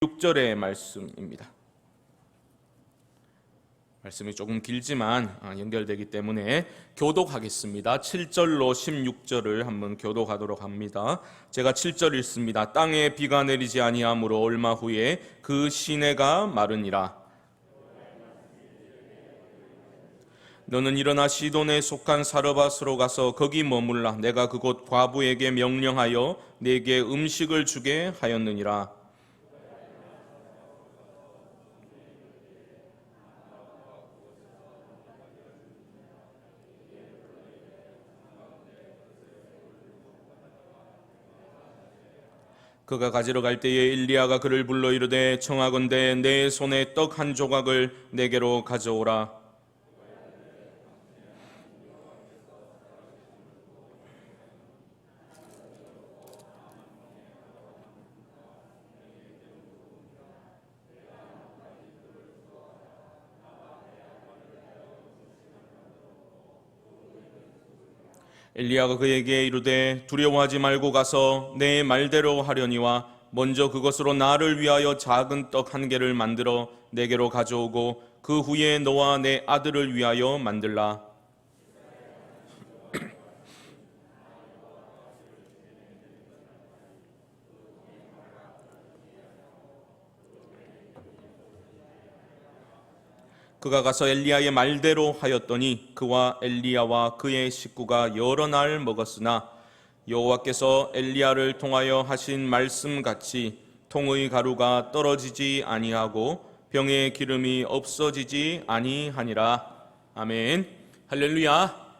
6절의 말씀입니다. 말씀이 조금 길지만 연결되기 때문에 교독하겠습니다. 7절로 16절을 한번 교독하도록 합니다. 제가 7절 읽습니다. 땅에 비가 내리지 아니하므로 얼마 후에 그 시내가 마르니라. 너는 일어나 시돈에 속한 사르밧으로 가서 거기 머물라. 내가 그곳 과부에게 명령하여 네게 음식을 주게 하였느니라. 그가 가지러 갈 때에 엘리야가 그를 불러 이르되 청하건대 내 손에 떡 한 조각을 내게로 가져오라. 엘리야가 그에게 이르되 두려워하지 말고 가서 내 말대로 하려니와 먼저 그것으로 나를 위하여 작은 떡 한 개를 만들어 내게로 가져오고 그 후에 너와 내 아들을 위하여 만들라. 그가 가서 엘리야의 말대로 하였더니 그와 엘리야와 그의 식구가 여러 날 먹었으나 여호와께서 엘리야를 통하여 하신 말씀같이 통의 가루가 떨어지지 아니하고 병의 기름이 없어지지 아니하니라. 아멘. 할렐루야.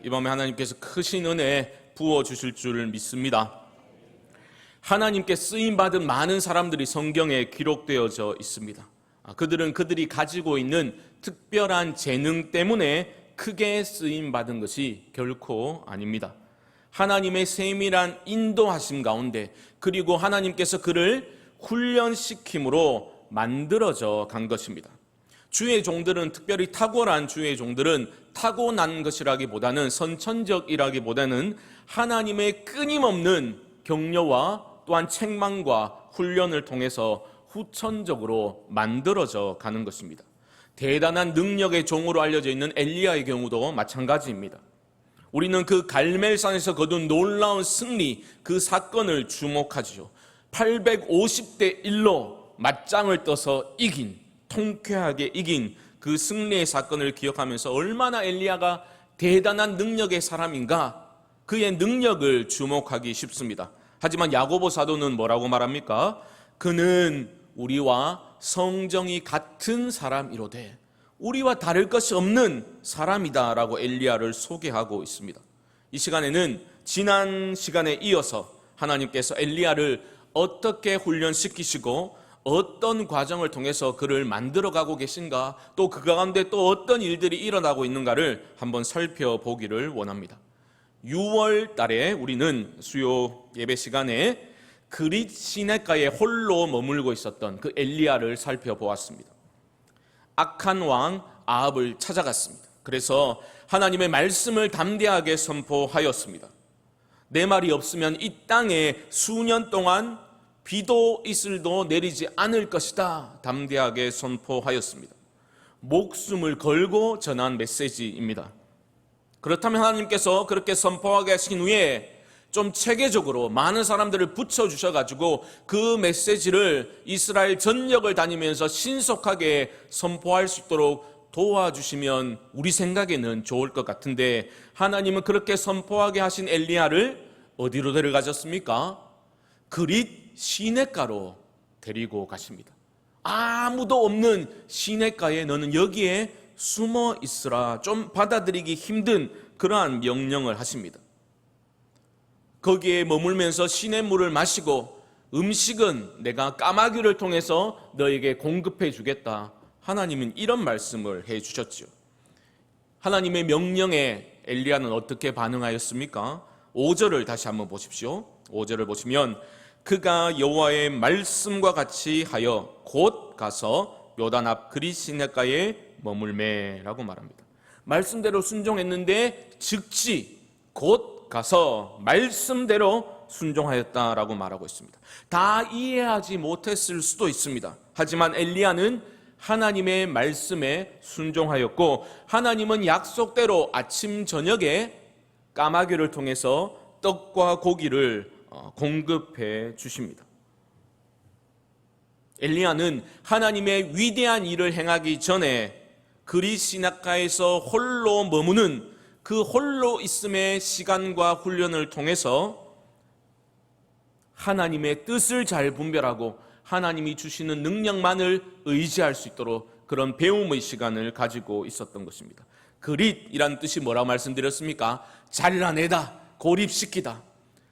이 밤에 하나님께서 크신 은혜 부어주실 줄 믿습니다. 하나님께 쓰임받은 많은 사람들이 성경에 기록되어져 있습니다. 그들은 그들이 가지고 있는 특별한 재능 때문에 크게 쓰임받은 것이 결코 아닙니다. 하나님의 세밀한 인도하심 가운데 그리고 하나님께서 그를 훈련시킴으로 만들어져 간 것입니다. 주의 종들은, 특별히 탁월한 주의 종들은 타고난 것이라기보다는 선천적이라기보다는 하나님의 끊임없는 격려와 또한 책망과 훈련을 통해서 후천적으로 만들어져 가는 것입니다. 대단한 능력의 종으로 알려져 있는 엘리야의 경우도 마찬가지입니다. 우리는 그 갈멜산에서 거둔 놀라운 승리, 그 사건을 주목하죠. 850대 1로 맞짱을 떠서 이긴, 통쾌하게 이긴 그 승리의 사건을 기억하면서 얼마나 엘리야가 대단한 능력의 사람인가, 그의 능력을 주목하기 쉽습니다. 하지만 야고보 사도는 뭐라고 말합니까? 그는 우리와 성정이 같은 사람이로되 우리와 다를 것이 없는 사람이다라고 엘리야를 소개하고 있습니다. 이 시간에는 지난 시간에 이어서 하나님께서 엘리야를 어떻게 훈련시키시고 어떤 과정을 통해서 그를 만들어가고 계신가, 또 그 가운데 또 어떤 일들이 일어나고 있는가를 한번 살펴보기를 원합니다. 6월 달에 우리는 수요 예배 시간에 그릿 시내가에 홀로 머물고 있었던 그 엘리야를 살펴보았습니다. 악한 왕 아합을 찾아갔습니다. 그래서 하나님의 말씀을 담대하게 선포하였습니다. 내 말이 없으면 이 땅에 수년 동안 비도 이슬도 내리지 않을 것이다 담대하게 선포하였습니다. 목숨을 걸고 전한 메시지입니다. 그렇다면 하나님께서 그렇게 선포하게 하신 후에 좀 체계적으로 많은 사람들을 붙여주셔가지고 그 메시지를 이스라엘 전역을 다니면서 신속하게 선포할 수 있도록 도와주시면 우리 생각에는 좋을 것 같은데, 하나님은 그렇게 선포하게 하신 엘리야를 어디로 데려가셨습니까? 그릿 시내가로 데리고 가십니다. 아무도 없는 시내가에 너는 여기에 숨어 있으라, 좀 받아들이기 힘든 그러한 명령을 하십니다. 거기에 머물면서 시냇물을 마시고 음식은 내가 까마귀를 통해서 너에게 공급해 주겠다. 하나님은 이런 말씀을 해 주셨죠. 하나님의 명령에 엘리야는 어떻게 반응하였습니까? 5절을 다시 한번 보십시오. 5절을 보시면 그가 여호와의 말씀과 같이 하여 곧 가서 요단 앞 그릿 시내가에 머물매라고 말합니다. 말씀대로 순종했는데 즉시 곧 가서 말씀대로 순종하였다라고 말하고 있습니다. 다 이해하지 못했을 수도 있습니다. 하지만 엘리야는 하나님의 말씀에 순종하였고, 하나님은 약속대로 아침 저녁에 까마귀를 통해서 떡과 고기를 공급해 주십니다. 엘리야는 하나님의 위대한 일을 행하기 전에 그리시나가에서 홀로 머무는 그 홀로 있음의 시간과 훈련을 통해서 하나님의 뜻을 잘 분별하고 하나님이 주시는 능력만을 의지할 수 있도록 그런 배움의 시간을 가지고 있었던 것입니다. 그릿이란 뜻이 뭐라고 말씀드렸습니까? 잘라내다, 고립시키다.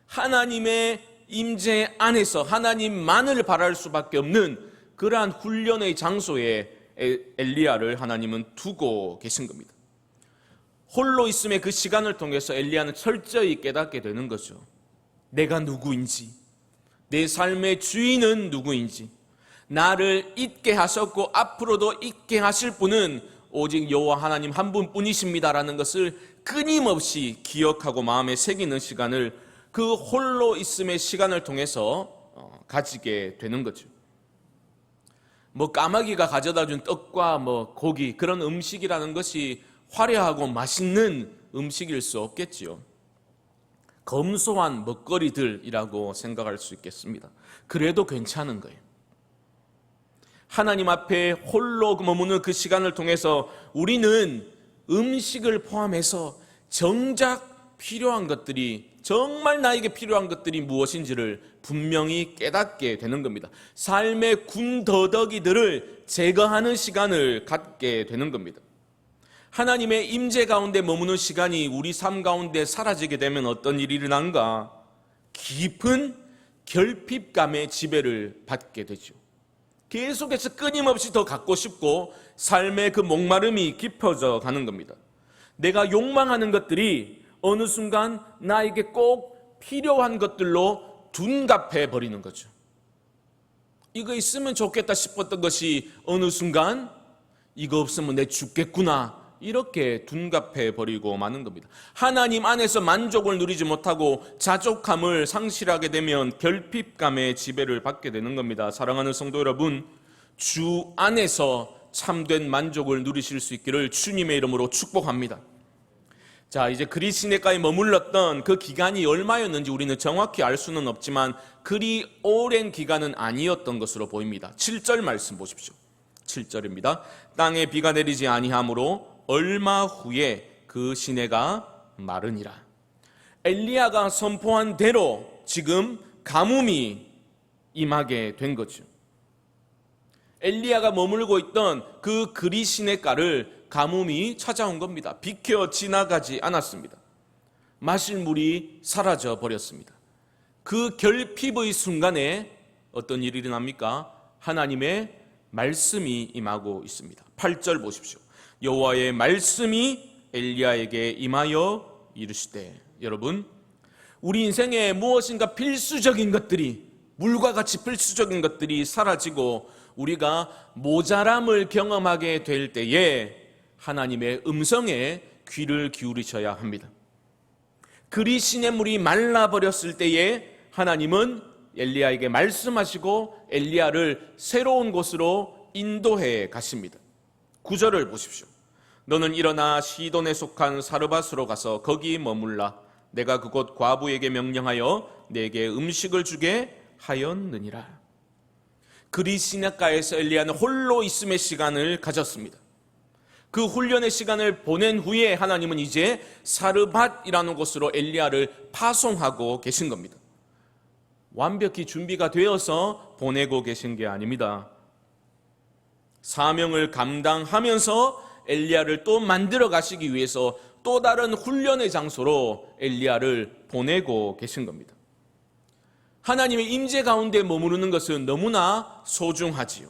하나님의 임재 안에서 하나님만을 바랄 수밖에 없는 그러한 훈련의 장소에 엘리야를 하나님은 두고 계신 겁니다. 홀로 있음의 그 시간을 통해서 엘리야는 철저히 깨닫게 되는 거죠. 내가 누구인지, 내 삶의 주인은 누구인지, 나를 있게 하셨고 앞으로도 있게 하실 분은 오직 여호와 하나님 한 분뿐이십니다라는 것을 끊임없이 기억하고 마음에 새기는 시간을 그 홀로 있음의 시간을 통해서 가지게 되는 거죠. 까마귀가 가져다 준 떡과 고기, 그런 음식이라는 것이 화려하고 맛있는 음식일 수 없겠지요. 검소한 먹거리들이라고 생각할 수 있겠습니다. 그래도 괜찮은 거예요. 하나님 앞에 홀로 머무는 그 시간을 통해서 우리는 음식을 포함해서 정작 필요한 것들이, 정말 나에게 필요한 것들이 무엇인지를 분명히 깨닫게 되는 겁니다. 삶의 군더더기들을 제거하는 시간을 갖게 되는 겁니다. 하나님의 임재 가운데 머무는 시간이 우리 삶 가운데 사라지게 되면 어떤 일이 일어난가? 깊은 결핍감의 지배를 받게 되죠. 계속해서 끊임없이 더 갖고 싶고 삶의 그 목마름이 깊어져 가는 겁니다. 내가 욕망하는 것들이 어느 순간 나에게 꼭 필요한 것들로 둔갑해 버리는 거죠. 이거 있으면 좋겠다 싶었던 것이 어느 순간 이거 없으면 내 죽겠구나, 이렇게 둔갑해 버리고 마는 겁니다. 하나님 안에서 만족을 누리지 못하고 자족함을 상실하게 되면 결핍감의 지배를 받게 되는 겁니다. 사랑하는 성도 여러분, 주 안에서 참된 만족을 누리실 수 있기를 주님의 이름으로 축복합니다. 자, 이제 그리시네가에 머물렀던 그 기간이 얼마였는지 우리는 정확히 알 수는 없지만 그리 오랜 기간은 아니었던 것으로 보입니다. 7절 말씀 보십시오. 7절입니다. 땅에 비가 내리지 아니하므로 얼마 후에 그 시내가 마르니라. 엘리야가 선포한 대로 지금 가뭄이 임하게 된 거죠. 엘리야가 머물고 있던 그 그리시네가를 가뭄이 찾아온 겁니다. 비켜 지나가지 않았습니다. 마실 물이 사라져 버렸습니다. 그 결핍의 순간에 어떤 일이 일어납니까? 하나님의 말씀이 임하고 있습니다. 8절 보십시오. 여호와의 말씀이 엘리야에게 임하여 이르시되. 여러분, 우리 인생에 무엇인가 필수적인 것들이, 물과 같이 필수적인 것들이 사라지고 우리가 모자람을 경험하게 될 때에 하나님의 음성에 귀를 기울이셔야 합니다. 그리시네 물이 말라버렸을 때에 하나님은 엘리야에게 말씀하시고 엘리야를 새로운 곳으로 인도해 가십니다. 9절을 보십시오. 너는 일어나 시돈에 속한 사르밧으로 가서 거기 머물라. 내가 그곳 과부에게 명령하여 내게 음식을 주게 하였느니라. 그리시네가에서 엘리야는 홀로 있음의 시간을 가졌습니다. 그 훈련의 시간을 보낸 후에 하나님은 이제 사르밧이라는 곳으로 엘리야를 파송하고 계신 겁니다. 완벽히 준비가 되어서 보내고 계신 게 아닙니다. 사명을 감당하면서 엘리야를 또 만들어 가시기 위해서 또 다른 훈련의 장소로 엘리야를 보내고 계신 겁니다. 하나님의 임재 가운데 머무르는 것은 너무나 소중하지요.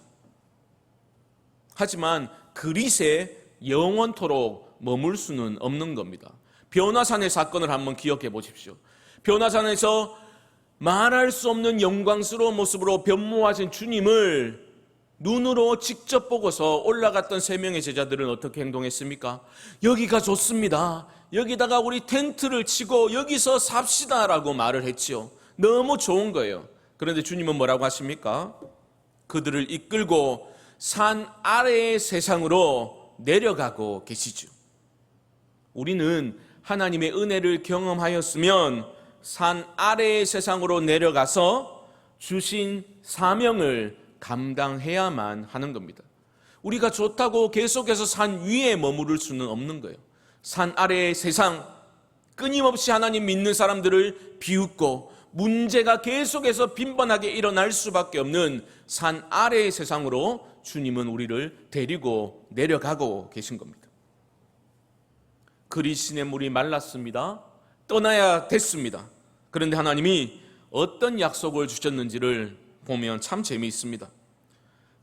하지만 그릿에 영원토록 머물 수는 없는 겁니다. 변화산의 사건을 한번 기억해 보십시오. 변화산에서 말할 수 없는 영광스러운 모습으로 변모하신 주님을 눈으로 직접 보고서 올라갔던 3명의 제자들은 어떻게 행동했습니까? 여기가 좋습니다. 여기다가 우리 텐트를 치고 여기서 삽시다라고 말을 했지요. 너무 좋은 거예요. 그런데 주님은 뭐라고 하십니까? 그들을 이끌고 산 아래의 세상으로 내려가고 계시죠. 우리는 하나님의 은혜를 경험하였으면 산 아래의 세상으로 내려가서 주신 사명을 감당해야만 하는 겁니다. 우리가 좋다고 계속해서 산 위에 머무를 수는 없는 거예요. 산 아래의 세상, 끊임없이 하나님 믿는 사람들을 비웃고 문제가 계속해서 빈번하게 일어날 수밖에 없는 산 아래의 세상으로 주님은 우리를 데리고 내려가고 계신 겁니다. 그리신의 물이 말랐습니다. 떠나야 됐습니다. 그런데 하나님이 어떤 약속을 주셨는지를 보면 참 재미있습니다.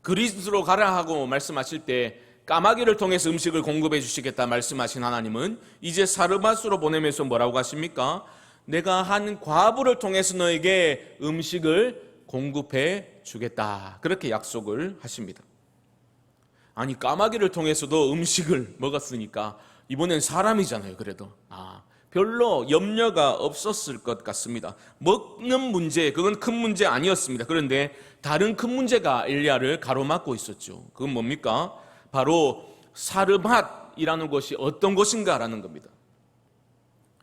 그리스로 가라 하고 말씀하실 때 까마귀를 통해서 음식을 공급해 주시겠다 말씀하신 하나님은 이제 사르밧으로 보내면서 뭐라고 하십니까? 내가 한 과부를 통해서 너에게 음식을 공급해 주겠다. 그렇게 약속을 하십니다. 아니, 까마귀를 통해서도 음식을 먹었으니까 이번엔 사람이잖아요. 그래도 별로 염려가 없었을 것 같습니다. 먹는 문제, 그건 큰 문제 아니었습니다. 그런데 다른 큰 문제가 엘리야를 가로막고 있었죠. 그건 뭡니까? 바로 사르밧이라는 곳이 어떤 곳인가라는 겁니다.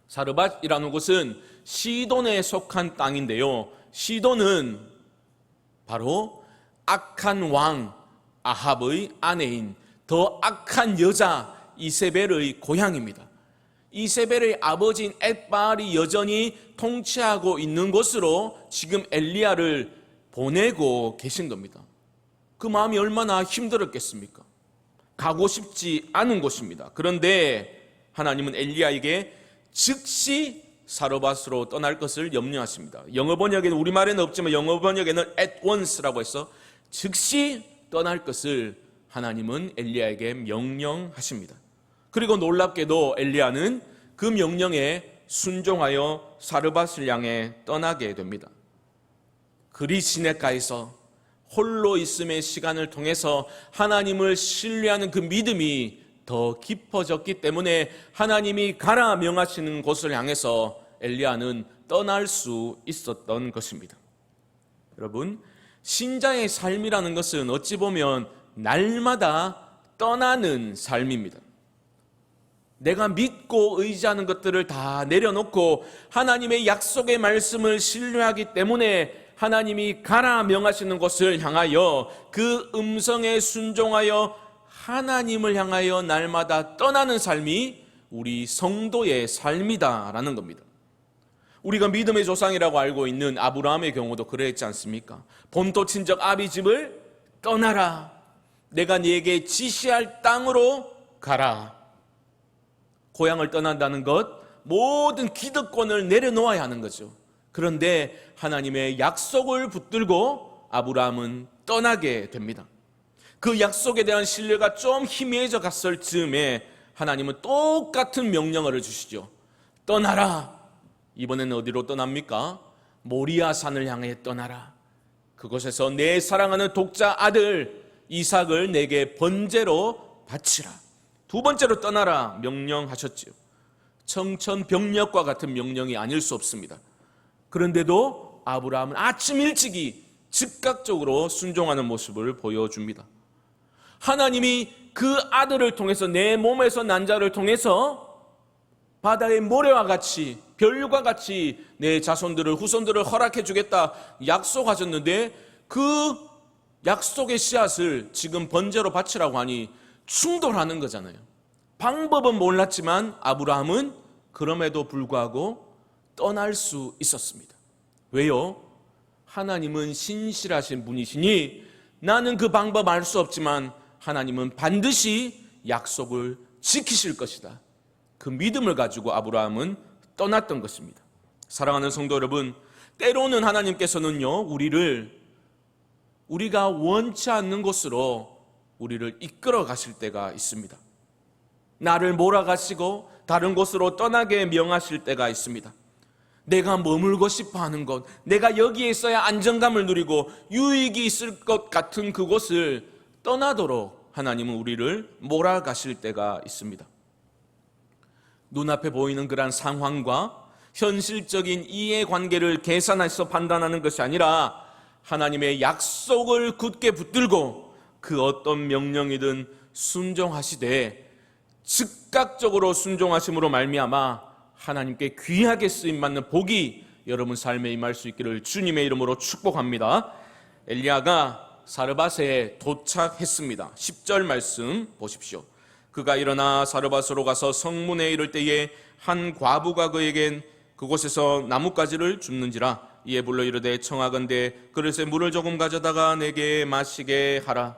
사르밧이라는 곳은 시돈에 속한 땅인데요. 시돈은 바로 악한 왕 아합의 아내인 더 악한 여자 이세벨의 고향입니다. 이세벨의 아버지인 엣바알이 여전히 통치하고 있는 곳으로 지금 엘리야를 보내고 계신 겁니다. 그 마음이 얼마나 힘들었겠습니까? 가고 싶지 않은 곳입니다. 그런데 하나님은 엘리야에게 즉시 사르밧으로 떠날 것을 염려하십니다. 영어 번역에는, 우리말에는 없지만 영어 번역에는 at once라고 해서 즉시 떠날 것을 하나님은 엘리야에게 명령하십니다. 그리고 놀랍게도 엘리야는 그 명령에 순종하여 사르밧을 향해 떠나게 됩니다. 그리 시냇가에서 홀로 있음의 시간을 통해서 하나님을 신뢰하는 그 믿음이 더 깊어졌기 때문에 하나님이 가라 명하시는 곳을 향해서 엘리야는 떠날 수 있었던 것입니다. 여러분, 신자의 삶이라는 것은 어찌 보면 날마다 떠나는 삶입니다. 내가 믿고 의지하는 것들을 다 내려놓고 하나님의 약속의 말씀을 신뢰하기 때문에 하나님이 가라 명하시는 곳을 향하여 그 음성에 순종하여 하나님을 향하여 날마다 떠나는 삶이 우리 성도의 삶이다라는 겁니다. 우리가 믿음의 조상이라고 알고 있는 아브라함의 경우도 그랬지 않습니까? 본토 친척 아비 집을 떠나라. 내가 네게 지시할 땅으로 가라. 고향을 떠난다는 것, 모든 기득권을 내려놓아야 하는 거죠. 그런데 하나님의 약속을 붙들고 아브라함은 떠나게 됩니다. 그 약속에 대한 신뢰가 좀 희미해져 갔을 즈음에 하나님은 똑같은 명령을 주시죠. 떠나라. 이번에는 어디로 떠납니까? 모리아 산을 향해 떠나라. 그곳에서 내 사랑하는 독자 아들 이삭을 내게 번제로 바치라. 두 번째로 떠나라 명령하셨지요. 청천벽력과 같은 명령이 아닐 수 없습니다. 그런데도 아브라함은 아침 일찍이 즉각적으로 순종하는 모습을 보여줍니다. 하나님이 그 아들을 통해서, 내 몸에서 난 자를 통해서 바다의 모래와 같이, 별과 같이 내 자손들을, 후손들을 허락해 주겠다 약속하셨는데 그 약속의 씨앗을 지금 번제로 바치라고 하니 충돌하는 거잖아요. 방법은 몰랐지만 아브라함은 그럼에도 불구하고 떠날 수 있었습니다. 왜요? 하나님은 신실하신 분이시니 나는 그 방법 알 수 없지만 하나님은 반드시 약속을 지키실 것이다. 그 믿음을 가지고 아브라함은 떠났던 것입니다. 사랑하는 성도 여러분, 때로는 하나님께서는요, 우리가 원치 않는 곳으로 우리를 이끌어 가실 때가 있습니다. 나를 몰아가시고 다른 곳으로 떠나게 명하실 때가 있습니다. 내가 머물고 싶어 하는 곳, 내가 여기에 있어야 안정감을 누리고 유익이 있을 것 같은 그곳을 떠나도록 하나님은 우리를 몰아가실 때가 있습니다. 눈앞에 보이는 그러한 상황과 현실적인 이해관계를 계산해서 판단하는 것이 아니라 하나님의 약속을 굳게 붙들고 그 어떤 명령이든 순종하시되 즉각적으로 순종하심으로 말미암아 하나님께 귀하게 쓰임받는 복이 여러분 삶에 임할 수 있기를 주님의 이름으로 축복합니다. 엘리야가 사르밧에 도착했습니다. 10절 말씀 보십시오. 그가 일어나 사르밧으로 가서 성문에 이를 때에 한 과부가 그에겐 그곳에서 나뭇가지를 줍는지라. 이에 불러 이르되 청하건대 그릇에 물을 조금 가져다가 내게 마시게 하라.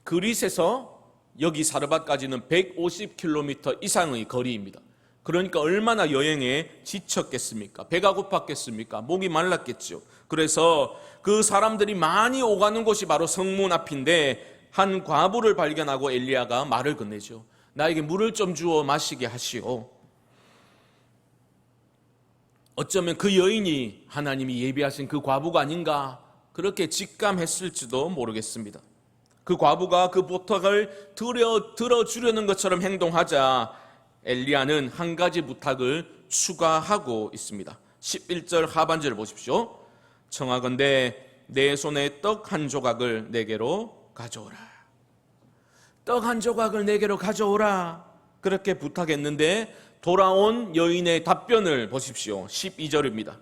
그릿에서 여기 사르밧까지는 150km 이상의 거리입니다. 그러니까 얼마나 여행에 지쳤겠습니까? 배가 고팠겠습니까? 목이 말랐겠죠. 그래서 그 사람들이 많이 오가는 곳이 바로 성문 앞인데 한 과부를 발견하고 엘리야가 말을 건네죠. 나에게 물을 좀 주어 마시게 하시오. 어쩌면 그 여인이 하나님이 예비하신 그 과부가 아닌가 그렇게 직감했을지도 모르겠습니다. 그 과부가 그 부탁을 들어주려는 것처럼 행동하자 엘리야는 한 가지 부탁을 추가하고 있습니다. 11절 하반절을 보십시오. 청하건대 내 손에 떡 한 조각을 내게로 가져오라. 떡 한 조각을 내게로 가져오라. 그렇게 부탁했는데 돌아온 여인의 답변을 보십시오. 12절입니다.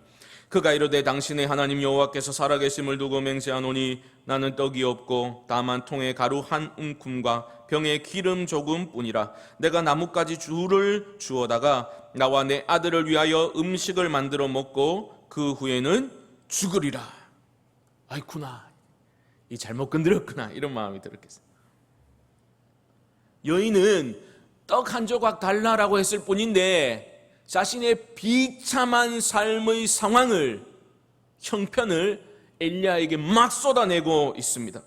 그가 이르되 당신의 하나님 여호와께서 살아계심을 두고 맹세하노니 나는 떡이 없고 다만 통에 가루 한 움큼과 병에 기름 조금 뿐이라. 내가 나뭇가지 줄을 주어다가 나와 내 아들을 위하여 음식을 만들어 먹고 그 후에는 죽으리라. 아이쿠나, 이 잘못 건드렸구나, 이런 마음이 들었겠어요. 여인은 떡 한 조각 달라라고 했을 뿐인데 자신의 비참한 삶의 상황을, 형편을 엘리야에게 막 쏟아내고 있습니다.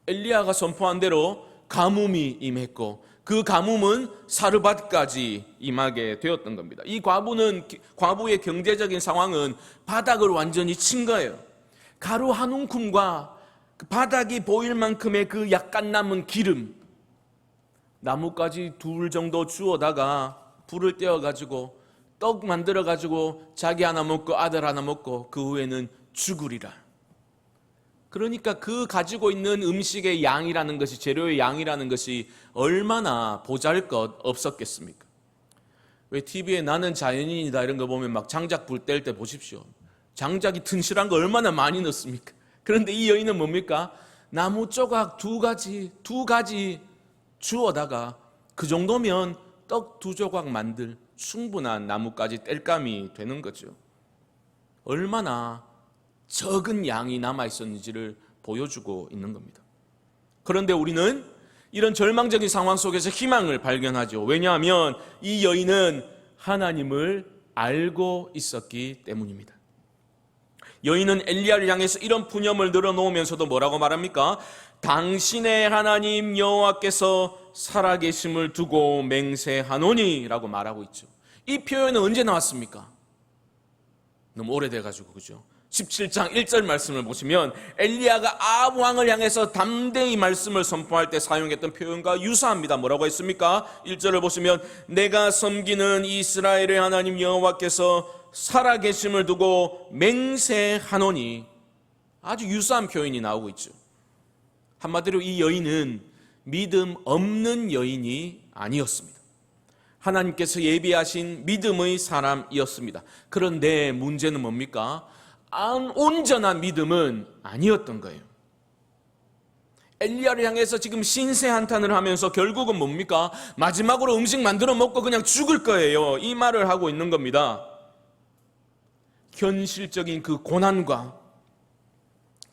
엘리야가 선포한 대로 가뭄이 임했고 그 가뭄은 사르밧까지 임하게 되었던 겁니다. 이 과부의 경제적인 상황은 바닥을 완전히 친 거예요. 가루 한 움큼과 그 바닥이 보일 만큼의 그 약간 남은 기름, 나뭇가지 둘 정도 주워다가 불을 떼어가지고 떡 만들어가지고 자기 하나 먹고 아들 하나 먹고 그 후에는 죽으리라. 그러니까 그 가지고 있는 음식의 양이라는 것이, 재료의 양이라는 것이 얼마나 보잘것 없었겠습니까? 왜 TV에 나는 자연인이다 이런 거 보면 막 장작 불 뗄 때 보십시오. 장작이 튼실한 거 얼마나 많이 넣습니까? 그런데 이 여인은 뭡니까? 나무 조각 두 가지 주워다가 그 정도면 떡 두 조각 만들 충분한 나뭇가지 뗄감이 되는 거죠. 얼마나 적은 양이 남아있었는지를 보여주고 있는 겁니다. 그런데 우리는 이런 절망적인 상황 속에서 희망을 발견하죠. 왜냐하면 이 여인은 하나님을 알고 있었기 때문입니다. 여인은 엘리야를 향해서 이런 푸념을 늘어놓으면서도 뭐라고 말합니까? 당신의 하나님 여호와께서 살아계심을 두고 맹세하노니 라고 말하고 있죠. 이 표현은 언제 나왔습니까? 너무 오래돼가지고, 그죠? 17장 1절 말씀을 보시면 엘리야가 아합 왕을 향해서 담대히 말씀을 선포할 때 사용했던 표현과 유사합니다. 뭐라고 했습니까? 1절을 보시면 내가 섬기는 이스라엘의 하나님 여호와께서 살아계심을 두고 맹세하노니, 아주 유사한 표현이 나오고 있죠. 한마디로 이 여인은 믿음 없는 여인이 아니었습니다. 하나님께서 예비하신 믿음의 사람이었습니다. 그런데 문제는 뭡니까? 온전한 믿음은 아니었던 거예요. 엘리야를 향해서 지금 신세한탄을 하면서 결국은 뭡니까? 마지막으로 음식 만들어 먹고 그냥 죽을 거예요. 이 말을 하고 있는 겁니다. 현실적인 그 고난과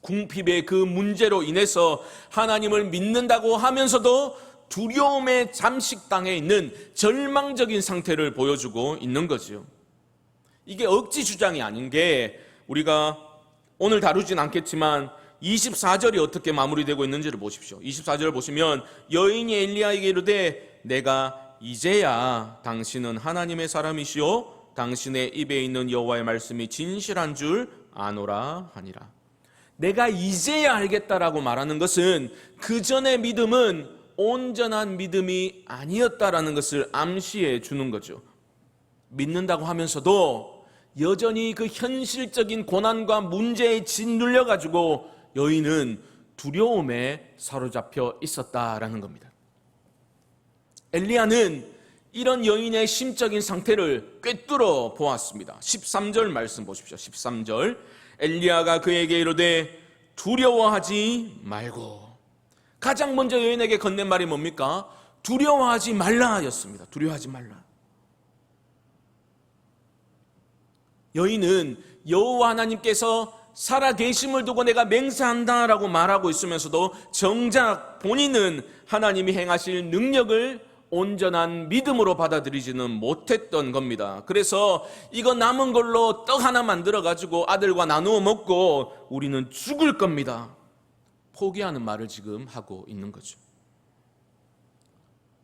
궁핍의 그 문제로 인해서 하나님을 믿는다고 하면서도 두려움에 잠식당해 있는 절망적인 상태를 보여주고 있는 거죠. 이게 억지 주장이 아닌 게, 우리가 오늘 다루진 않겠지만 24절이 어떻게 마무리되고 있는지를 보십시오. 24절을 보시면 여인이 엘리야에게 이르되 내가 이제야 당신은 하나님의 사람이시오 당신의 입에 있는 여호와의 말씀이 진실한 줄 아노라 하니라. 내가 이제야 알겠다라고 말하는 것은 그 전의 믿음은 온전한 믿음이 아니었다라는 것을 암시해 주는 거죠. 믿는다고 하면서도 여전히 그 현실적인 고난과 문제에 짓눌려 가지고 여인은 두려움에 사로잡혀 있었다라는 겁니다. 엘리야는 이런 여인의 심적인 상태를 꿰뚫어 보았습니다. 13절 말씀 보십시오. 13절 엘리야가 그에게 이르되 두려워하지 말고. 가장 먼저 여인에게 건넨 말이 뭡니까? 두려워하지 말라 였습니다. 두려워하지 말라. 여인은 여호와 하나님께서 살아계심을 두고 내가 맹세한다라고 말하고 있으면서도 정작 본인은 하나님이 행하실 능력을 온전한 믿음으로 받아들이지는 못했던 겁니다. 그래서 이거 남은 걸로 떡 하나 만들어 가지고 아들과 나누어 먹고 우리는 죽을 겁니다. 포기하는 말을 지금 하고 있는 거죠.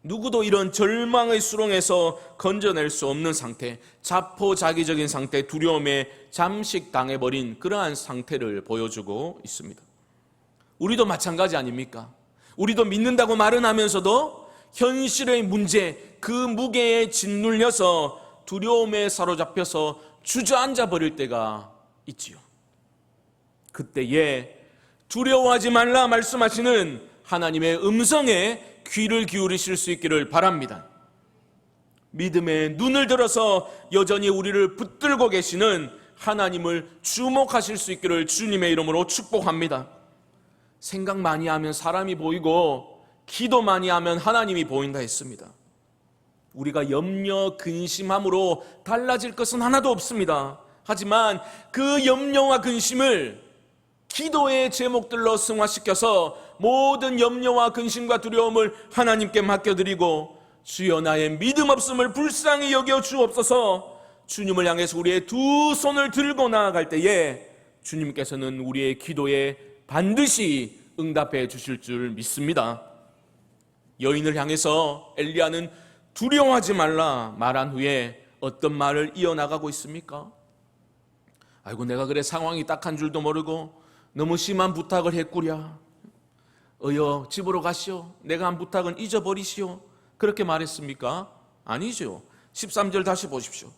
누구도 이런 절망의 수렁에서 건져낼 수 없는 상태, 자포자기적인 상태, 두려움에 잠식당해버린 그러한 상태를 보여주고 있습니다. 우리도 마찬가지 아닙니까? 우리도 믿는다고 말은 하면서도 현실의 문제, 그 무게에 짓눌려서 두려움에 사로잡혀서 주저앉아 버릴 때가 있지요. 그때에 두려워하지 말라 말씀하시는 하나님의 음성에 귀를 기울이실 수 있기를 바랍니다. 믿음의 눈을 들어서 여전히 우리를 붙들고 계시는 하나님을 주목하실 수 있기를 주님의 이름으로 축복합니다. 생각 많이 하면 사람이 보이고 기도 많이 하면 하나님이 보인다 했습니다. 우리가 염려, 근심함으로 달라질 것은 하나도 없습니다. 하지만 그 염려와 근심을 기도의 제목들로 승화시켜서 모든 염려와 근심과 두려움을 하나님께 맡겨드리고 주여 나의 믿음 없음을 불쌍히 여겨 주옵소서. 주님을 향해서 우리의 두 손을 들고 나아갈 때에 주님께서는 우리의 기도에 반드시 응답해 주실 줄 믿습니다. 여인을 향해서 엘리야는 두려워하지 말라 말한 후에 어떤 말을 이어나가고 있습니까? 아이고 내가 그래 상황이 딱한 줄도 모르고 너무 심한 부탁을 했구랴. 어여 집으로 가시오. 내가 한 부탁은 잊어버리시오. 그렇게 말했습니까? 아니죠. 13절 다시 보십시오.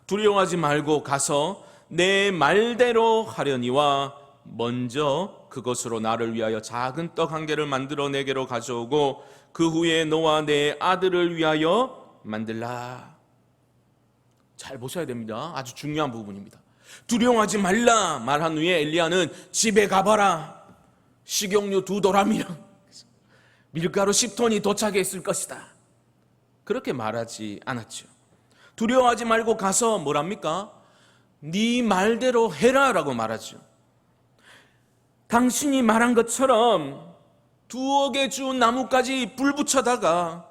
두려워하지 말고 가서 내 말대로 하려니와 먼저 그것으로 나를 위하여 작은 떡 한 개를 만들어 내게로 가져오고 그 후에 너와 내 아들을 위하여 만들라. 잘 보셔야 됩니다. 아주 중요한 부분입니다. 두려워하지 말라 말한 후에 엘리야는 집에 가봐라. 식용유 2도라미랑 밀가루 10톤이 도착했을 것이다. 그렇게 말하지 않았죠. 두려워하지 말고 가서 뭐랍니까? 네 말대로 해라 라고 말하죠. 당신이 말한 것처럼 2억의 주 나무까지 불 붙여다가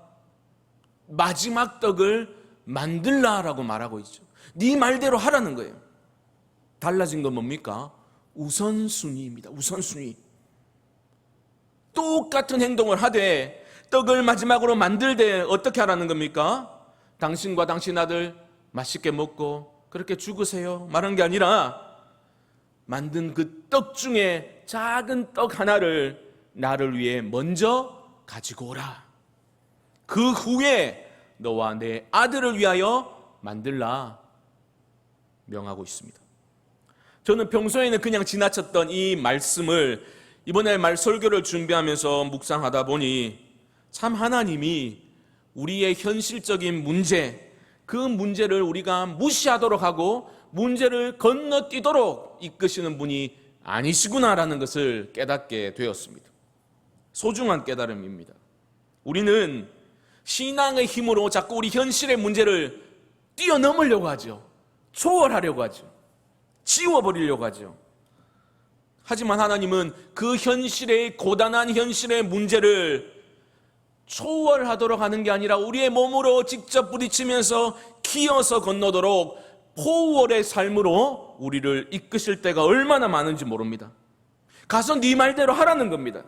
마지막 떡을 만들라라고 말하고 있죠. 네 말대로 하라는 거예요. 달라진 건 뭡니까? 우선순위입니다. 우선순위. 똑같은 행동을 하되 떡을 마지막으로 만들되 어떻게 하라는 겁니까? 당신과 당신 아들 맛있게 먹고 그렇게 죽으세요 말한 게 아니라 만든 그 떡 중에 작은 떡 하나를 나를 위해 먼저 가지고 오라. 그 후에 너와 내 아들을 위하여 만들라 명하고 있습니다. 저는 평소에는 그냥 지나쳤던 이 말씀을 이번에 설교를 준비하면서 묵상하다 보니 참 하나님이 우리의 현실적인 문제, 그 문제를 우리가 무시하도록 하고 문제를 건너뛰도록 이끄시는 분이 아니시구나라는 것을 깨닫게 되었습니다. 소중한 깨달음입니다. 우리는 신앙의 힘으로 자꾸 우리 현실의 문제를 뛰어넘으려고 하죠. 초월하려고 하죠. 지워버리려고 하죠. 하지만 하나님은 그 현실의 고단한 현실의 문제를 초월하도록 하는 게 아니라 우리의 몸으로 직접 부딪히면서 키워서 건너도록 포월의 삶으로 우리를 이끄실 때가 얼마나 많은지 모릅니다. 가서 네 말대로 하라는 겁니다.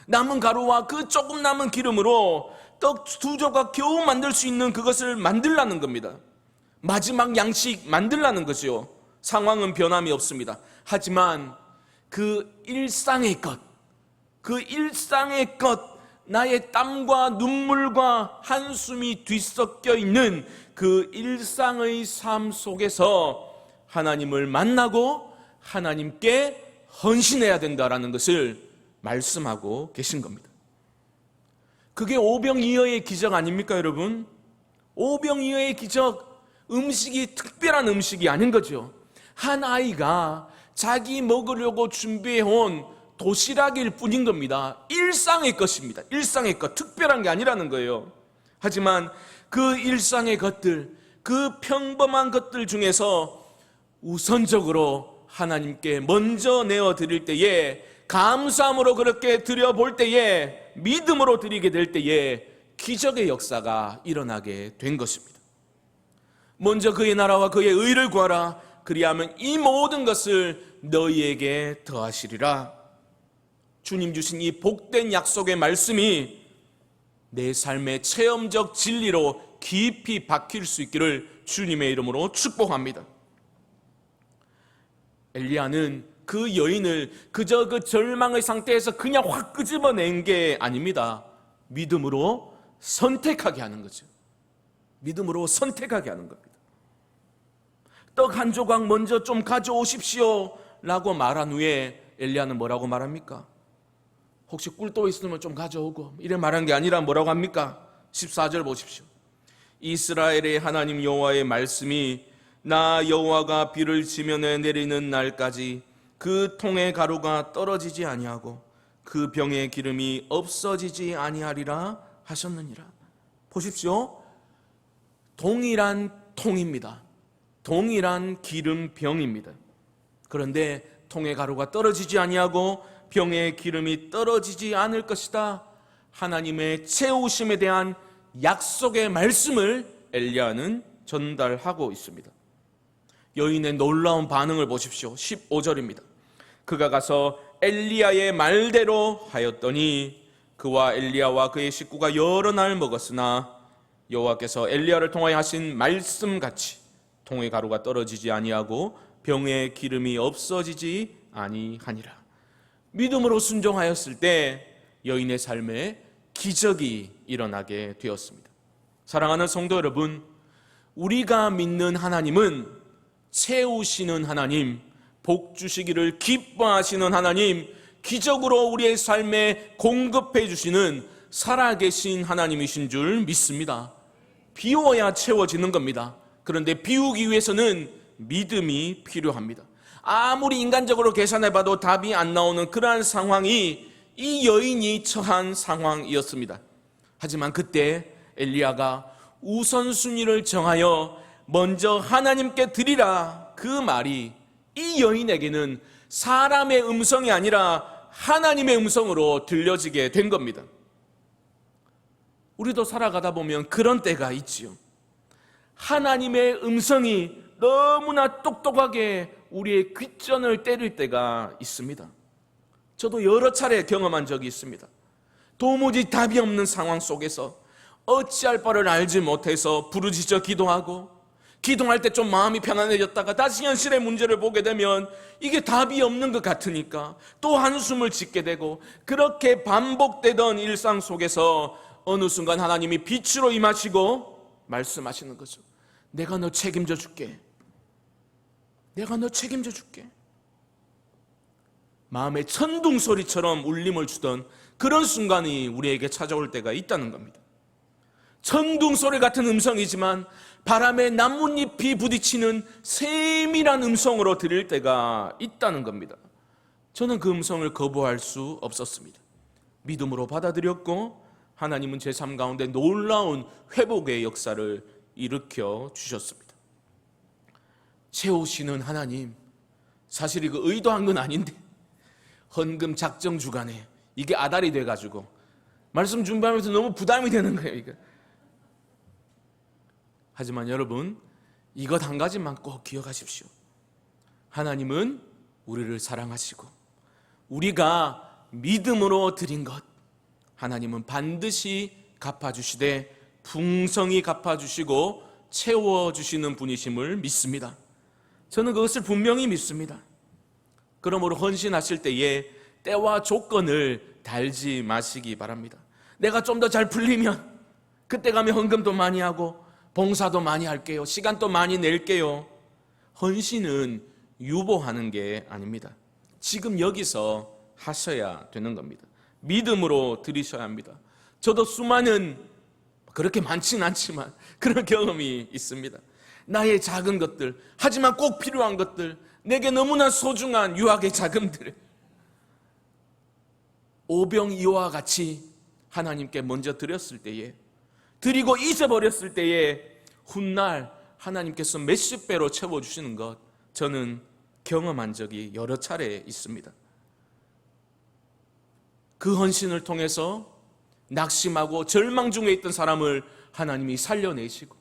남은 가루와 그 조금 남은 기름으로 떡 2조각 겨우 만들 수 있는 그것을 만들라는 겁니다. 마지막 양식 만들라는 거죠. 상황은 변함이 없습니다. 하지만 그 일상의 것 나의 땀과 눈물과 한숨이 뒤섞여 있는 그 일상의 삶 속에서 하나님을 만나고 하나님께 헌신해야 된다라는 것을 말씀하고 계신 겁니다. 그게 오병이어의 기적 아닙니까, 여러분? 오병이어의 기적, 음식이 특별한 음식이 아닌 거죠. 한 아이가 자기 먹으려고 준비해온 도시락일 뿐인 겁니다. 일상의 것입니다. 일상의 것, 특별한 게 아니라는 거예요. 하지만 그 일상의 것들, 그 평범한 것들 중에서 우선적으로 하나님께 먼저 내어드릴 때에, 감사함으로 그렇게 드려볼 때에, 믿음으로 드리게 될 때에 기적의 역사가 일어나게 된 것입니다. 먼저 그의 나라와 그의 의를 구하라. 그리하면 이 모든 것을 너희에게 더하시리라. 주님 주신 이 복된 약속의 말씀이 내 삶의 체험적 진리로 깊이 박힐 수 있기를 주님의 이름으로 축복합니다. 엘리야는 그 여인을 그저 그 절망의 상태에서 그냥 확 끄집어낸 게 아닙니다. 믿음으로 선택하게 하는 거죠. 믿음으로 선택하게 하는 겁니다. 떡 한 조각 먼저 좀 가져오십시오 라고 말한 후에 엘리야는 뭐라고 말합니까? 혹시 꿀도 있으면 좀 가져오고, 이래 말한 게 아니라 뭐라고 합니까? 14절 보십시오. 이스라엘의 하나님 여호와의 말씀이 나 여호와가 비를 지면에 내리는 날까지 그 통의 가루가 떨어지지 아니하고 그 병의 기름이 없어지지 아니하리라 하셨느니라. 보십시오. 동일한 통입니다. 동일한 기름병입니다. 그런데 통의 가루가 떨어지지 아니하고 병의 기름이 떨어지지 않을 것이다. 하나님의 채우심에 대한 약속의 말씀을 엘리야는 전달하고 있습니다. 여인의 놀라운 반응을 보십시오. 15절입니다. 그가 가서 엘리야의 말대로 하였더니 그와 엘리야와 그의 식구가 여러 날 먹었으나 여호와께서 엘리야를 통하여 하신 말씀같이 통의 가루가 떨어지지 아니하고 병의 기름이 없어지지 아니하니라. 믿음으로 순종하였을 때 여인의 삶에 기적이 일어나게 되었습니다. 사랑하는 성도 여러분, 우리가 믿는 하나님은 채우시는 하나님, 복 주시기를 기뻐하시는 하나님, 기적으로 우리의 삶에 공급해 주시는 살아계신 하나님이신 줄 믿습니다. 비워야 채워지는 겁니다. 그런데 비우기 위해서는 믿음이 필요합니다. 아무리 인간적으로 계산해봐도 답이 안 나오는 그러한 상황이 이 여인이 처한 상황이었습니다. 하지만 그때 엘리야가 우선순위를 정하여 먼저 하나님께 드리라, 그 말이 이 여인에게는 사람의 음성이 아니라 하나님의 음성으로 들려지게 된 겁니다. 우리도 살아가다 보면 그런 때가 있지요. 하나님의 음성이 너무나 똑똑하게 우리의 귓전을 때릴 때가 있습니다. 저도 여러 차례 경험한 적이 있습니다. 도무지 답이 없는 상황 속에서 어찌할 바를 알지 못해서 부르짖어 기도하고, 기도할 때 좀 마음이 편안해졌다가 다시 현실의 문제를 보게 되면 이게 답이 없는 것 같으니까 또 한숨을 짓게 되고, 그렇게 반복되던 일상 속에서 어느 순간 하나님이 빛으로 임하시고 말씀하시는 거죠. 내가 너 책임져 줄게. 내가 너 책임져 줄게. 마음의 천둥 소리처럼 울림을 주던 그런 순간이 우리에게 찾아올 때가 있다는 겁니다. 천둥 소리 같은 음성이지만 바람에 나뭇잎이 부딪히는 세밀한 음성으로 들릴 때가 있다는 겁니다. 저는 그 음성을 거부할 수 없었습니다. 믿음으로 받아들였고, 하나님은 제 삶 가운데 놀라운 회복의 역사를 일으켜 주셨습니다. 채우시는 하나님, 사실 이거 의도한 건 아닌데 헌금 작정 주간에 이게 아달이 돼가지고 말씀 준비하면서 너무 부담이 되는 거예요. 이거. 하지만 여러분, 이것 한 가지만 꼭 기억하십시오. 하나님은 우리를 사랑하시고 우리가 믿음으로 드린 것, 하나님은 반드시 갚아주시되 풍성히 갚아주시고 채워주시는 분이심을 믿습니다. 저는 그것을 분명히 믿습니다. 그러므로 헌신하실 때에 때와 조건을 달지 마시기 바랍니다. 내가 좀 더 잘 풀리면 그때 가면 헌금도 많이 하고 봉사도 많이 할게요. 시간도 많이 낼게요. 헌신은 유보하는 게 아닙니다. 지금 여기서 하셔야 되는 겁니다. 믿음으로 드리셔야 합니다. 저도 수많은, 그렇게 많진 않지만 그런 경험이 있습니다. 나의 작은 것들, 하지만 꼭 필요한 것들, 내게 너무나 소중한 유학의 자금들, 오병이어와 같이 하나님께 먼저 드렸을 때에, 드리고 잊어버렸을 때에 훗날 하나님께서 몇십 배로 채워주시는 것, 저는 경험한 적이 여러 차례 있습니다. 그 헌신을 통해서 낙심하고 절망 중에 있던 사람을 하나님이 살려내시고,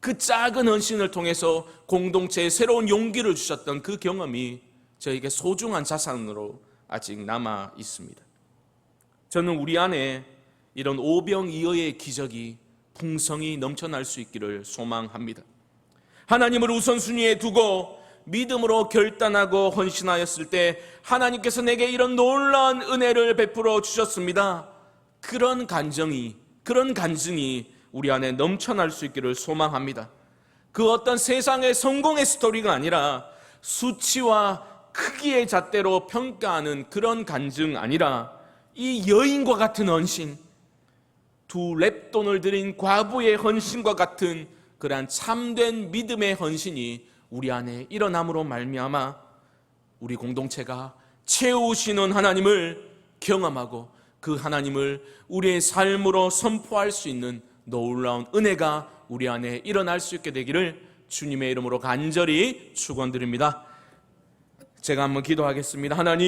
그 작은 헌신을 통해서 공동체에 새로운 용기를 주셨던 그 경험이 저에게 소중한 자산으로 아직 남아 있습니다. 저는 우리 안에 이런 오병이어의 기적이 풍성히 넘쳐날 수 있기를 소망합니다. 하나님을 우선순위에 두고 믿음으로 결단하고 헌신하였을 때 하나님께서 내게 이런 놀라운 은혜를 베풀어 주셨습니다. 그런 간증이 우리 안에 넘쳐날 수 있기를 소망합니다. 그 어떤 세상의 성공의 스토리가 아니라 수치와 크기의 잣대로 평가하는 그런 간증 아니라 이 여인과 같은 헌신, 두 렙돈을 드린 과부의 헌신과 같은 그러한 참된 믿음의 헌신이 우리 안에 일어남으로 말미암아 우리 공동체가 채우시는 하나님을 경험하고 그 하나님을 우리의 삶으로 선포할 수 있는 놀라운 은혜가 우리 안에 일어날 수 있게 되기를 주님의 이름으로 간절히 축원드립니다. 제가 한번 기도하겠습니다. 하나님,